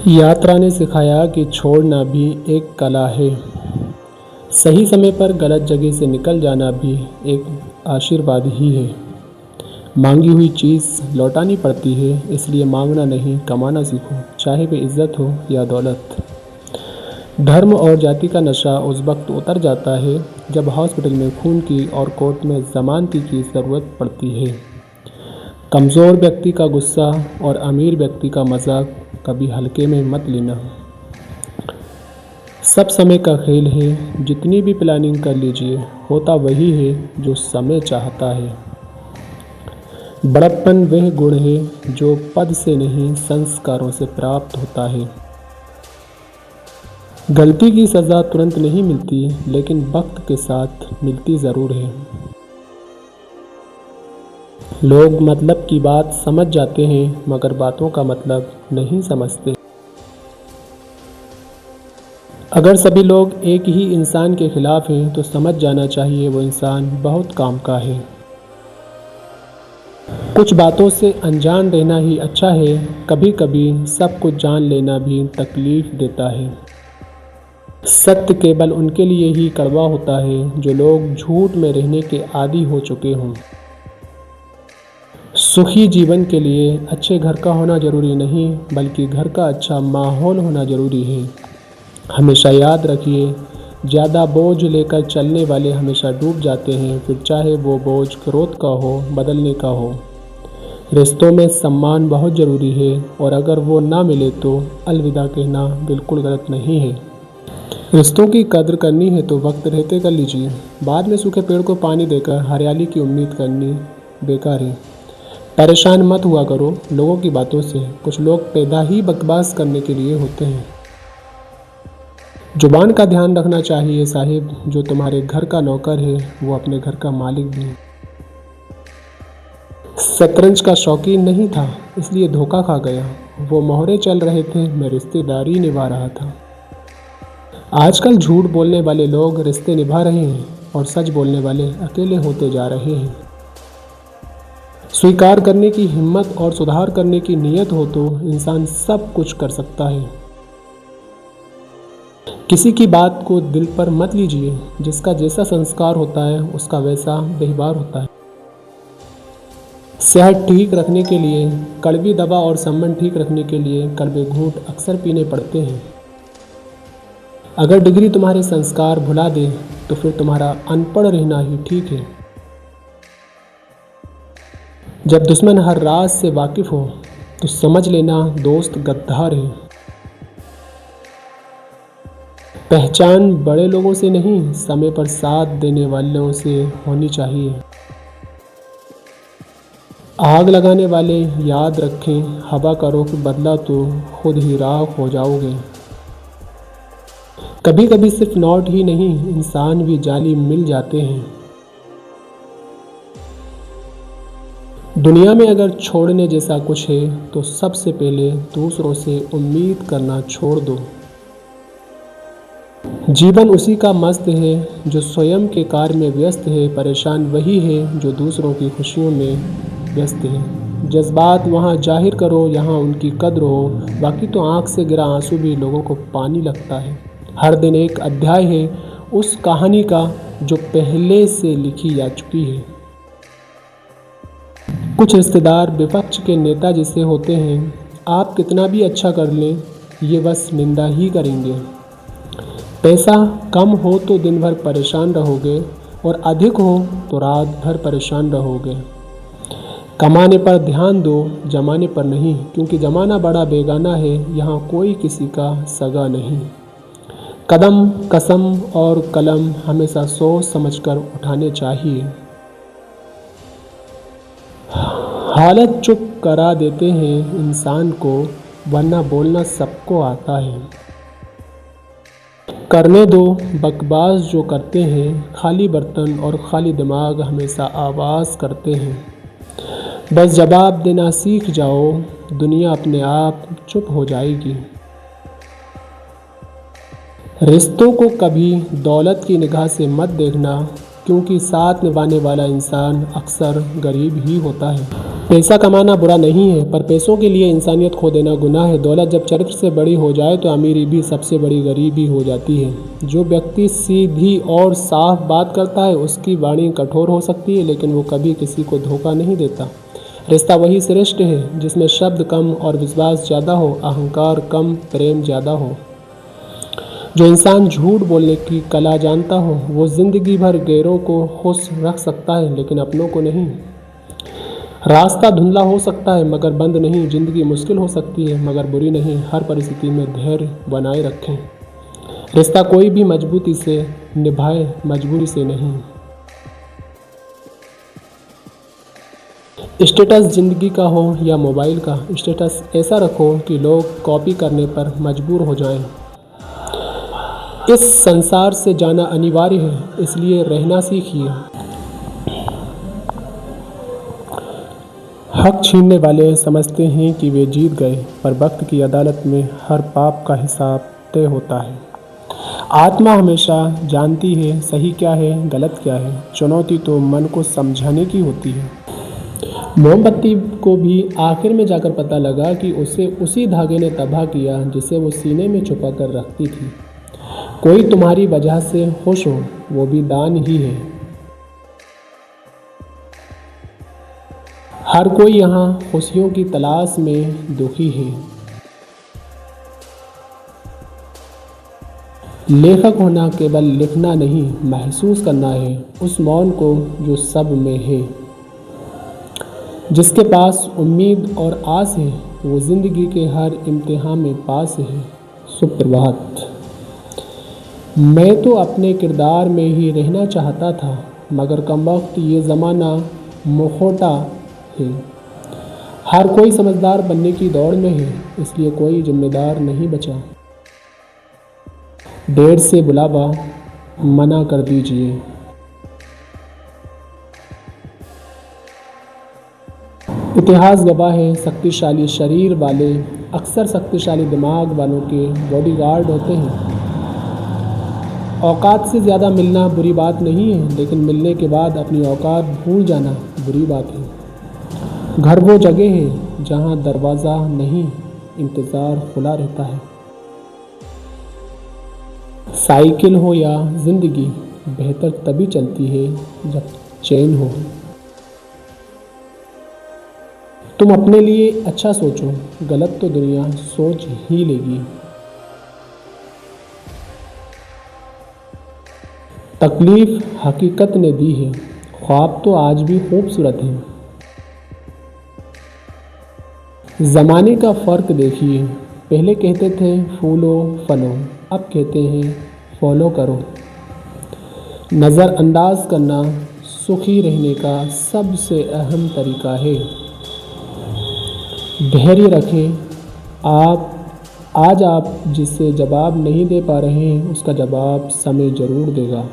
यात्रा ने सिखाया कि छोड़ना भी एक कला है। सही समय पर गलत जगह से निकल जाना भी एक आशीर्वाद ही है। मांगी हुई चीज़ लौटानी पड़ती है, इसलिए मांगना नहीं कमाना सीखो, चाहे वे इज्जत हो या दौलत। धर्म और जाति का नशा उस वक्त उतर जाता है जब हॉस्पिटल में खून की और कोर्ट में जमानती की ज़रूरत पड़ती है। कमज़ोर व्यक्ति का गुस्सा और अमीर व्यक्ति का मजाक कभी हल्के में मत लेना। सब समय का खेल है, जितनी भी प्लानिंग कर लीजिए, होता वही है जो समय चाहता है। बड़प्पन वह गुण है जो पद से नहीं संस्कारों से प्राप्त होता है। गलती की सज़ा तुरंत नहीं मिलती, लेकिन वक्त के साथ मिलती ज़रूर है। लोग मतलब की बात समझ जाते हैं, मगर बातों का मतलब नहीं समझते। अगर सभी लोग एक ही इंसान के खिलाफ हैं तो समझ जाना चाहिए वो इंसान बहुत काम का है। कुछ बातों से अनजान रहना ही अच्छा है। कभी कभी सब कुछ जान लेना भी तकलीफ देता है। सत्य केवल उनके लिए ही कड़वा होता है जो लोग झूठ में रहने के आदी हो चुके हों। सुखी जीवन के लिए अच्छे घर का होना ज़रूरी नहीं, बल्कि घर का अच्छा माहौल होना ज़रूरी है। हमेशा याद रखिए, ज़्यादा बोझ लेकर चलने वाले हमेशा डूब जाते हैं, फिर चाहे वो बोझ क्रोध का हो, बदलने का हो। रिश्तों में सम्मान बहुत ज़रूरी है, और अगर वो ना मिले तो अलविदा कहना बिल्कुल गलत नहीं है। रिश्तों की कद्र करनी है तो वक्त रहते कर लीजिए। बाद में सूखे पेड़ को पानी देकर हरियाली की उम्मीद करनी बेकार है। परेशान मत हुआ करो लोगों की बातों से। कुछ लोग पैदा ही बकवास करने के लिए होते हैं। जुबान का ध्यान रखना चाहिए साहिब। जो तुम्हारे घर का नौकर है वो अपने घर का मालिक भी है। शतरंज का शौकीन नहीं था, इसलिए धोखा खा गया। वो मोहरे चल रहे थे, मैं रिश्तेदारी निभा रहा था। आजकल झूठ बोलने वाले लोग रिश्ते निभा रहे हैं और सच बोलने वाले अकेले होते जा रहे हैं। स्वीकार करने की हिम्मत और सुधार करने की नीयत हो तो इंसान सब कुछ कर सकता है। किसी की बात को दिल पर मत लीजिए। जिसका जैसा संस्कार होता है उसका वैसा व्यवहार होता है। सेहत ठीक रखने के लिए कड़वी दवा और संबंध ठीक रखने के लिए कड़वे घूंट अक्सर पीने पड़ते हैं। अगर डिग्री तुम्हारे संस्कार भुला दे तो फिर तुम्हारा अनपढ़ रहना ही ठीक है। जब दुश्मन हर राज से वाकिफ हो तो समझ लेना दोस्त गद्दार है। पहचान बड़े लोगों से नहीं, समय पर साथ देने वालों से होनी चाहिए। आग लगाने वाले याद रखें, हवा का रुख बदला तो खुद ही राख हो जाओगे। कभी कभी सिर्फ नोट ही नहीं, इंसान भी जाली मिल जाते हैं। दुनिया में अगर छोड़ने जैसा कुछ है तो सबसे पहले दूसरों से उम्मीद करना छोड़ दो। जीवन उसी का मस्त है जो स्वयं के कार्य में व्यस्त है। परेशान वही है जो दूसरों की खुशियों में व्यस्त है। जज्बात वहाँ जाहिर करो यहाँ उनकी कद्र हो, बाकी तो आँख से गिरा आंसू भी लोगों को पानी लगता है। हर दिन एक अध्याय है उस कहानी का जो पहले से लिखी जा चुकी है। कुछ रिश्तेदार विपक्ष के नेता जैसे होते हैं। आप कितना भी अच्छा कर लें, ये बस निंदा ही करेंगे। पैसा कम हो तो दिन भर परेशान रहोगे, और अधिक हो तो रात भर परेशान रहोगे। कमाने पर ध्यान दो, जमाने पर नहीं, क्योंकि जमाना बड़ा बेगाना है। यहाँ कोई किसी का सगा नहीं। कदम, कसम और कलम हमेशा सोच समझकर उठाने चाहिए। हालत चुप करा देते हैं इंसान को, वरना बोलना सबको आता है। करने दो बकवास जो करते हैं। खाली बर्तन और खाली दिमाग हमेशा आवाज़ करते हैं। बस जवाब देना सीख जाओ, दुनिया अपने आप चुप हो जाएगी। रिश्तों को कभी दौलत की निगाह से मत देखना, क्योंकि साथ निभाने वाला इंसान अक्सर गरीब ही होता है। पैसा कमाना बुरा नहीं है, पर पैसों के लिए इंसानियत खो देना गुनाह है। दौलत जब चरित्र से बड़ी हो जाए तो अमीरी भी सबसे बड़ी गरीबी हो जाती है। जो व्यक्ति सीधी और साफ बात करता है उसकी वाणी कठोर हो सकती है, लेकिन वो कभी किसी को धोखा नहीं देता। रिश्ता वही श्रेष्ठ है जिसमें शब्द कम और विश्वास ज़्यादा हो, अहंकार कम, प्रेम ज़्यादा हो। जो इंसान झूठ बोलने की कला जानता हो वो ज़िंदगी भर गैरों को खुश रख सकता है, लेकिन अपनों को नहीं। रास्ता धुंधला हो सकता है मगर बंद नहीं, ज़िंदगी मुश्किल हो सकती है मगर बुरी नहीं। हर परिस्थिति में धैर्य बनाए रखें। रिश्ता कोई भी मजबूती से निभाए, मजबूरी से नहीं। स्टेटस ज़िंदगी का हो या मोबाइल का, स्टेटस ऐसा रखो कि लोग कॉपी करने पर मजबूर हो जाएं। इस संसार से जाना अनिवार्य है, इसलिए रहना सीखिए। हक छीनने वाले समझते हैं कि वे जीत गए, पर वक्त की अदालत में हर पाप का हिसाब तय होता है। आत्मा हमेशा जानती है सही क्या है, गलत क्या है। चुनौती तो मन को समझाने की होती है। मोमबत्ती को भी आखिर में जाकर पता लगा कि उसे उसी धागे ने तबाह किया जिसे वो सीने में छुपा कर रखती थी। कोई तुम्हारी वजह से खुश हो, वो भी दान ही है। हर कोई यहाँ खुशियों की तलाश में दुखी है। लेखक होना केवल लिखना नहीं, महसूस करना है उस मौन को जो सब में है। जिसके पास उम्मीद और आस है वो ज़िंदगी के हर इम्तिहान में पास है। सुप्रभात। मैं तो अपने किरदार में ही रहना चाहता था, मगर कमबख्त ये ज़माना मुखौटा है। हर कोई समझदार बनने की दौड़ में है, इसलिए कोई जिम्मेदार नहीं बचा। देर से बुलावा मना कर दीजिए। इतिहास गवाह है, शक्तिशाली शरीर वाले अक्सर शक्तिशाली दिमाग वालों के बॉडीगार्ड होते हैं। औकात से ज़्यादा मिलना बुरी बात नहीं है, लेकिन मिलने के बाद अपनी औकात भूल जाना बुरी बात है। घर वो जगह है जहाँ दरवाज़ा नहीं, इंतज़ार खुला रहता है। साइकिल हो या ज़िंदगी, बेहतर तभी चलती है जब चैन हो। तुम अपने लिए अच्छा सोचो, गलत तो दुनिया सोच ही लेगी। तकलीफ हकीकत ने दी है, ख्वाब तो आज भी खूबसूरत है। ज़माने का फ़र्क देखिए, पहले कहते थे फूलो फलो, अब कहते हैं फॉलो करो। नज़रअंदाज करना सुखी रहने का सबसे अहम तरीका है। धैर्य रखें। आज आप जिससे जवाब नहीं दे पा रहे हैं उसका जवाब समय ज़रूर देगा।